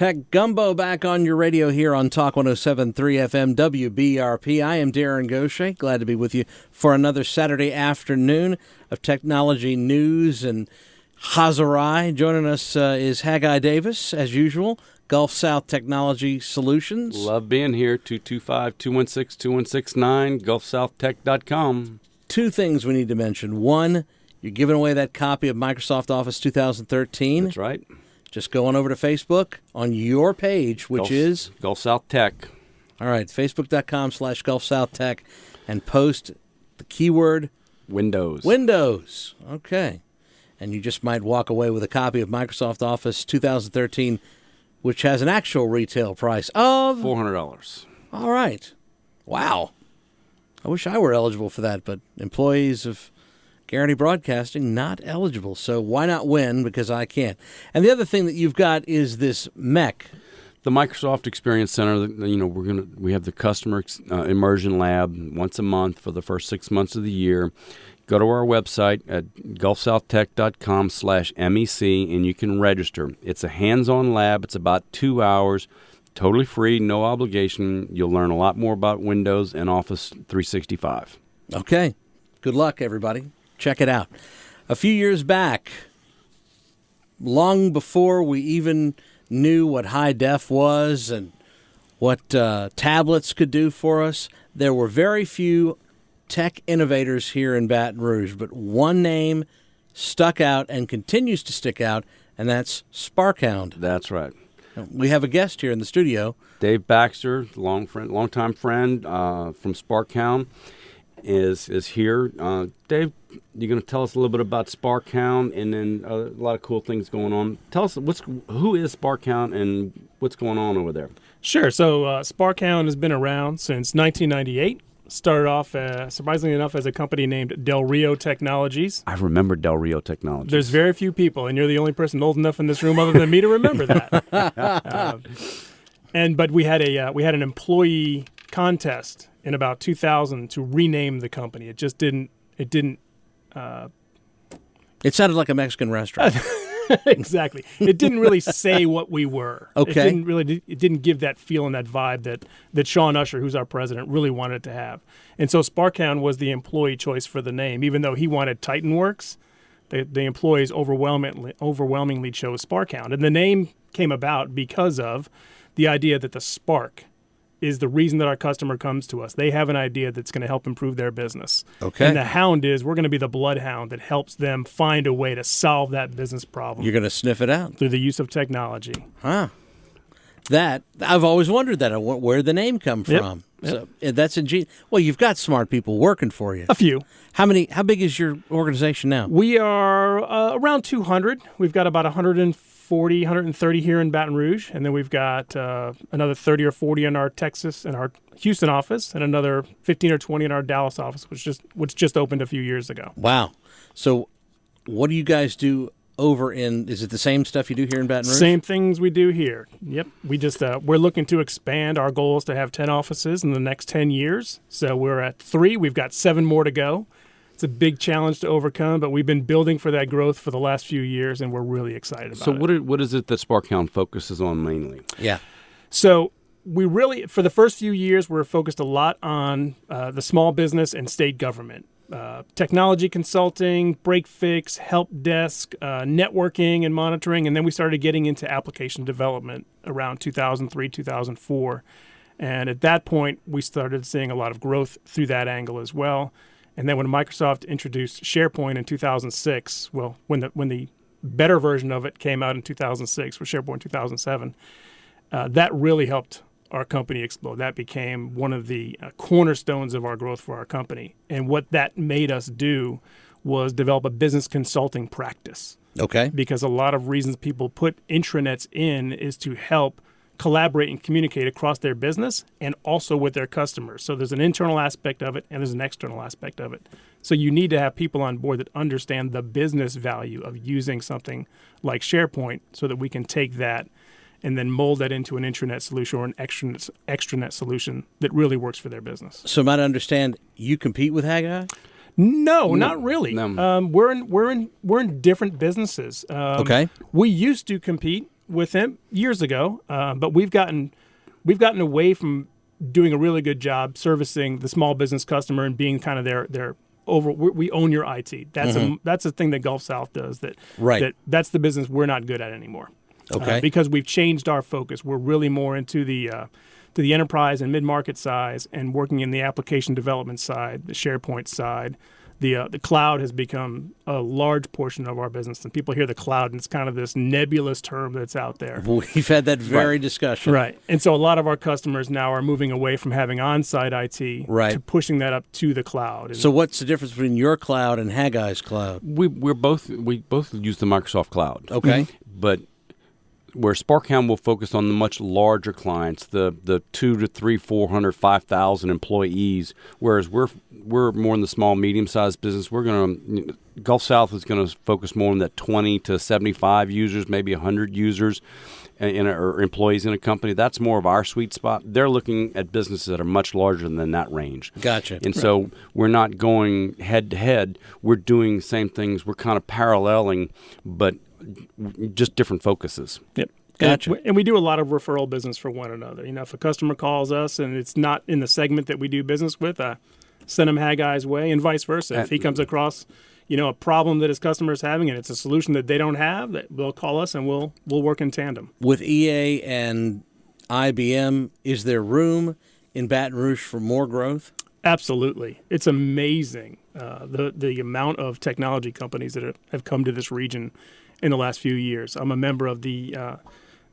Tech Gumbo back on your radio here on Talk 107.3 FM WBRP. I am Darren Gaucher. Glad to be with you for another Saturday afternoon of technology news and Hazarai. Joining us is Haggai Davis, as usual, Gulf South Technology Solutions. Love being here, 225-216-2169, gulfsouthtech.com. Two things we need to mention. One, you're giving away that copy of Microsoft Office 2013. That's right. Just go on over to Facebook on your page, which is Gulf South Tech. All right, facebook.com/Gulf South Tech, and post the keyword Windows. Windows. Okay. And you just might walk away with a copy of Microsoft Office 2013, which has an actual retail price of $400. All right. Wow. I wish I were eligible for that, but employees of Guarantee Broadcasting not eligible. So why not win? Because I can't. And the other thing that you've got is this MEC. The Microsoft Experience Center. We have the customer immersion lab once a month for the first 6 months of the year. Go to our website at gulfsouthtech.com/MEC and you can register. It's a hands-on lab. It's about 2 hours, totally free, no obligation. You'll learn a lot more about Windows and Office 365. Okay. Good luck, everybody. Check it out. A few years back, long before we even knew what high def was and what tablets could do for us, there were very few tech innovators here in Baton Rouge, but one name stuck out and continues to stick out, and that's Sparkhound. That's right. We have a guest here in the studio. Dave Baxter, longtime friend from Sparkhound, is here. Dave, you're going to tell us a little bit about Sparkhound and then a lot of cool things going on. Tell us who is Sparkhound and what's going on over there. Sure. So Sparkhound has been around since 1998. Started off, surprisingly enough, as a company named Del Rio Technologies. I remember Del Rio Technologies. There's very few people, and you're the only person old enough in this room other than me to remember that. But we had an employee contest in about 2000 to rename the company. It didn't. It sounded like a Mexican restaurant. Exactly. It didn't really say what we were. Okay. It didn't give that feel and that vibe that Sean Usher, who's our president, really wanted it to have. And so Sparkhound was the employee choice for the name. Even though he wanted TitanWorks, the employees overwhelmingly chose Sparkhound. And the name came about because of the idea that the spark is the reason that our customer comes to us. They have an idea that's going to help improve their business. Okay. And the hound we're going to be the bloodhound that helps them find a way to solve that business problem. You're going to sniff it out. Through the use of technology. Huh. That, I've always wondered that, where the name come from. Yep. So that's ingenious. Well, you've got smart people working for you. A few. How big is your organization now? We are around 200. We've got about 140, 130 here in Baton Rouge, and then we've got another 30 or 40 in our Houston office, and another 15 or 20 in our Dallas office, which just opened a few years ago. Wow. So what do you guys do over is it the same stuff you do here in Baton Rouge? Same things we do here. Yep. We just we're looking to expand. Our goal is to have 10 offices in the next 10 years. So we're at 3. We've got 7 more to go. It's a big challenge to overcome, but we've been building for that growth for the last few years, and we're really excited about it. So what is it that Sparkhound focuses on mainly? Yeah. So we really, for the first few years, we're focused a lot on the small business and state government. Technology consulting, break fix, help desk, networking and monitoring, and then we started getting into application development around 2003, 2004. And at that point, we started seeing a lot of growth through that angle as well. And then when Microsoft introduced SharePoint in 2006, well, when the better version of it came out in 2006 for SharePoint 2007, that really helped our company explode. That became one of the cornerstones of our growth for our company. And what that made us do was develop a business consulting practice. Okay. Because a lot of reasons people put intranets in is to help collaborate and communicate across their business and also with their customers. So there's an internal aspect of it and there's an external aspect of it. So you need to have people on board that understand the business value of using something like SharePoint so that we can take that and then mold that into an intranet solution or an extranet solution that really works for their business. So, might I understand, you compete with Haggai? No, not really. No. We're in different businesses. Okay. We used to compete with him years ago, but we've gotten away from doing a really good job servicing the small business customer and being kind of their over. We own your IT. That's a thing that Gulf South does. That's the business we're not good at anymore. Okay. Because we've changed our focus. We're really more into the enterprise and mid-market size and working in the application development side, the SharePoint side. The cloud has become a large portion of our business. And people hear the cloud, and it's kind of this nebulous term that's out there. We've had that very discussion. Right. And so a lot of our customers now are moving away from having on-site IT to pushing that up to the cloud. And so what's the difference between your cloud and Haggai's cloud? We both use the Microsoft Cloud. Okay. But where Sparkhound will focus on the much larger clients, the 2 to 3, 400, 5,000 employees, whereas we're more in the small, medium-sized business. Gulf South is going to focus more on that 20 to 75 users, maybe 100 users or employees in a company. That's more of our sweet spot. They're looking at businesses that are much larger than that range. Gotcha. And so we're not going head-to-head. We're doing the same things. We're kind of paralleling, but just different focuses. Yep. Gotcha. And we do a lot of referral business for one another. If a customer calls us and it's not in the segment that we do business with, send him Haggai's way, and vice versa. If he comes across, a problem that his customer is having and it's a solution that they don't have, they'll call us and we'll work in tandem. With EA and IBM, is there room in Baton Rouge for more growth? Absolutely. It's amazing the amount of technology companies that have come to this region in the last few years. I'm a member of the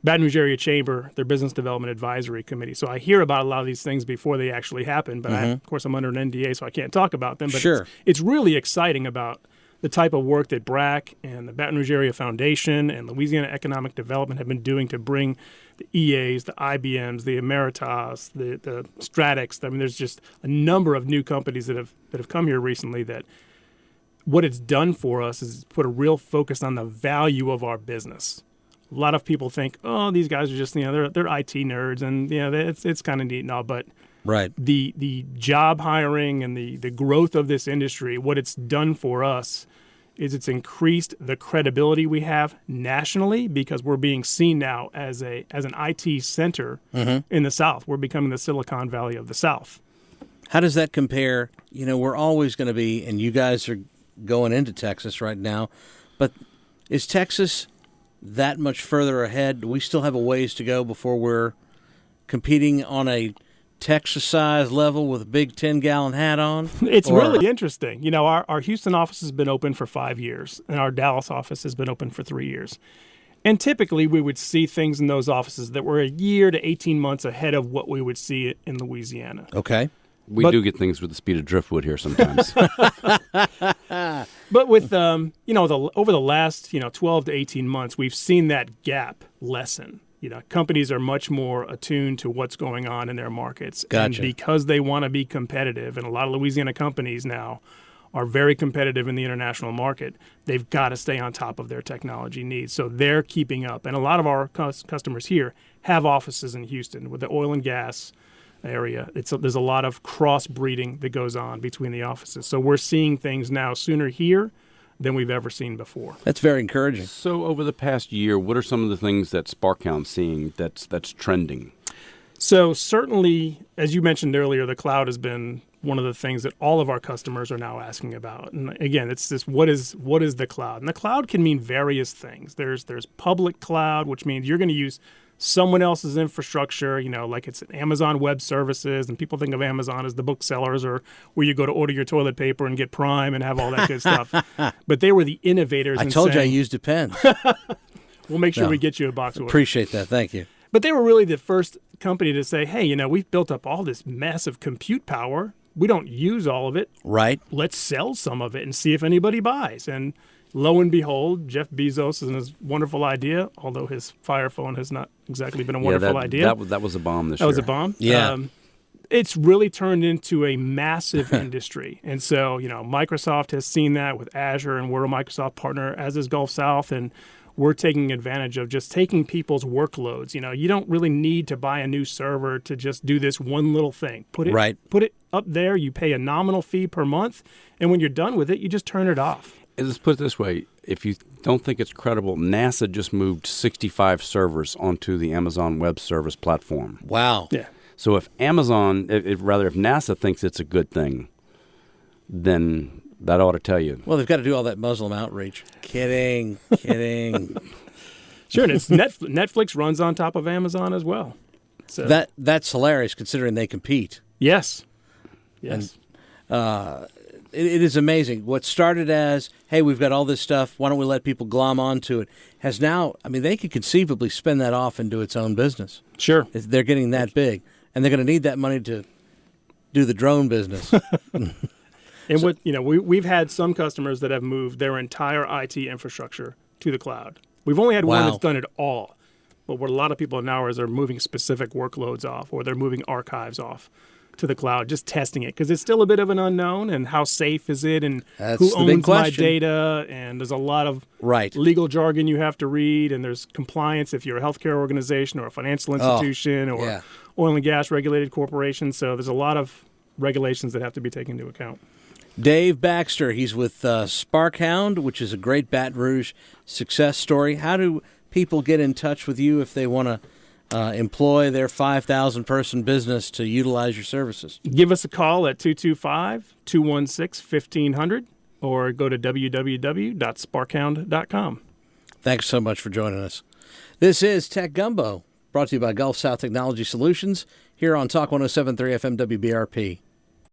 Baton Rouge Area Chamber, their Business Development Advisory Committee. So I hear about a lot of these things before they actually happen, but of course I'm under an NDA, so I can't talk about them. But sure. It's really exciting about the type of work that BRAC and the Baton Rouge Area Foundation and Louisiana Economic Development have been doing to bring the EAs, the IBMs, the Emeritas, the Stratix. I mean, there's just a number of new companies that have come here recently that what it's done for us is put a real focus on the value of our business. A lot of people think, oh, these guys are just, they're IT nerds, and it's kind of neat and all, but the job hiring and the growth of this industry, what it's done for us is it's increased the credibility we have nationally because we're being seen now as an IT center in the South. We're becoming the Silicon Valley of the South. How does that compare? We're always going to be, and you guys are going into Texas right now, but is Texas that much further ahead? Do we still have a ways to go before we're competing on a Texas-sized level with a big 10-gallon hat on? It's really interesting. Our Houston office has been open for 5 years, and our Dallas office has been open for 3 years. And typically, we would see things in those offices that were a year to 18 months ahead of what we would see in Louisiana. Okay. We do get things with the speed of driftwood here sometimes. But with over the last 12 to 18 months, we've seen that gap lessen. Companies are much more attuned to what's going on in their markets. Gotcha. And because they want to be competitive, and a lot of Louisiana companies now are very competitive in the international market, they've got to stay on top of their technology needs. So they're keeping up. And a lot of our customers here have offices in Houston with the oil and gas area. There's a lot of cross-breeding that goes on between the offices. So we're seeing things now sooner here than we've ever seen before. That's very encouraging. So over the past year, what are some of the things that Sparkhound's seeing that's trending? So certainly, as you mentioned earlier, the cloud has been one of the things that all of our customers are now asking about. And again, it's this, what is the cloud? And the cloud can mean various things. There's public cloud, which means you're going to use someone else's infrastructure, like it's Amazon Web Services, and people think of Amazon as the booksellers or where you go to order your toilet paper and get Prime and have all that good stuff. But they were the innovators. I told you I used Depends. We'll make sure we get you a box order. Appreciate that. Thank you. But they were really the first company to say, hey, we've built up all this massive compute power. We don't use all of it. Right. Let's sell some of it and see if anybody buys. And lo and behold, Jeff Bezos and his wonderful idea, although his Fire Phone has not exactly been a wonderful idea. That was a bomb this year. That was a bomb? Yeah. It's really turned into a massive industry. And so, Microsoft has seen that with Azure, and we're a Microsoft partner, as is Gulf South, and we're taking advantage of just taking people's workloads. You don't really need to buy a new server to just do this one little thing. Put it up there, you pay a nominal fee per month, and when you're done with it, you just turn it off. let's put it this way. If you don't think it's credible, NASA just moved 65 servers onto the Amazon Web Service platform. Wow. Yeah. So if Amazon, if NASA thinks it's a good thing, then that ought to tell you. Well, they've got to do all that Muslim outreach. Kidding. Sure, and it's Netflix runs on top of Amazon as well. So That's hilarious considering they compete. yes. It is amazing. What started as, hey, we've got all this stuff, why don't we let people glom onto it, has now, I mean, they could conceivably spin that off into its own business. Sure. They're getting that big. And they're going to need that money to do the drone business. And we've had some customers that have moved their entire IT infrastructure to the cloud. We've only had one Wow. that's done it all. But what a lot of people now is they're moving specific workloads off, or they're moving archives off to the cloud, just testing it, because it's still a bit of an unknown, and how safe is it, and That's who the big owns my question. data, and there's a lot of Right. legal jargon you have to read, and there's compliance if you're a healthcare organization or a financial institution or yeah. oil and gas regulated corporation. So there's a lot of regulations that have to be taken into account. Dave Baxter, he's with Sparkhound, which is a great Baton Rouge success story. How do people get in touch with you if they want to employ their 5,000-person business to utilize your services? Give us a call at 225-216-1500 or go to www.sparkhound.com. Thanks so much for joining us. This is Tech Gumbo, brought to you by Gulf South Technology Solutions here on Talk 107.3 FM WBRP.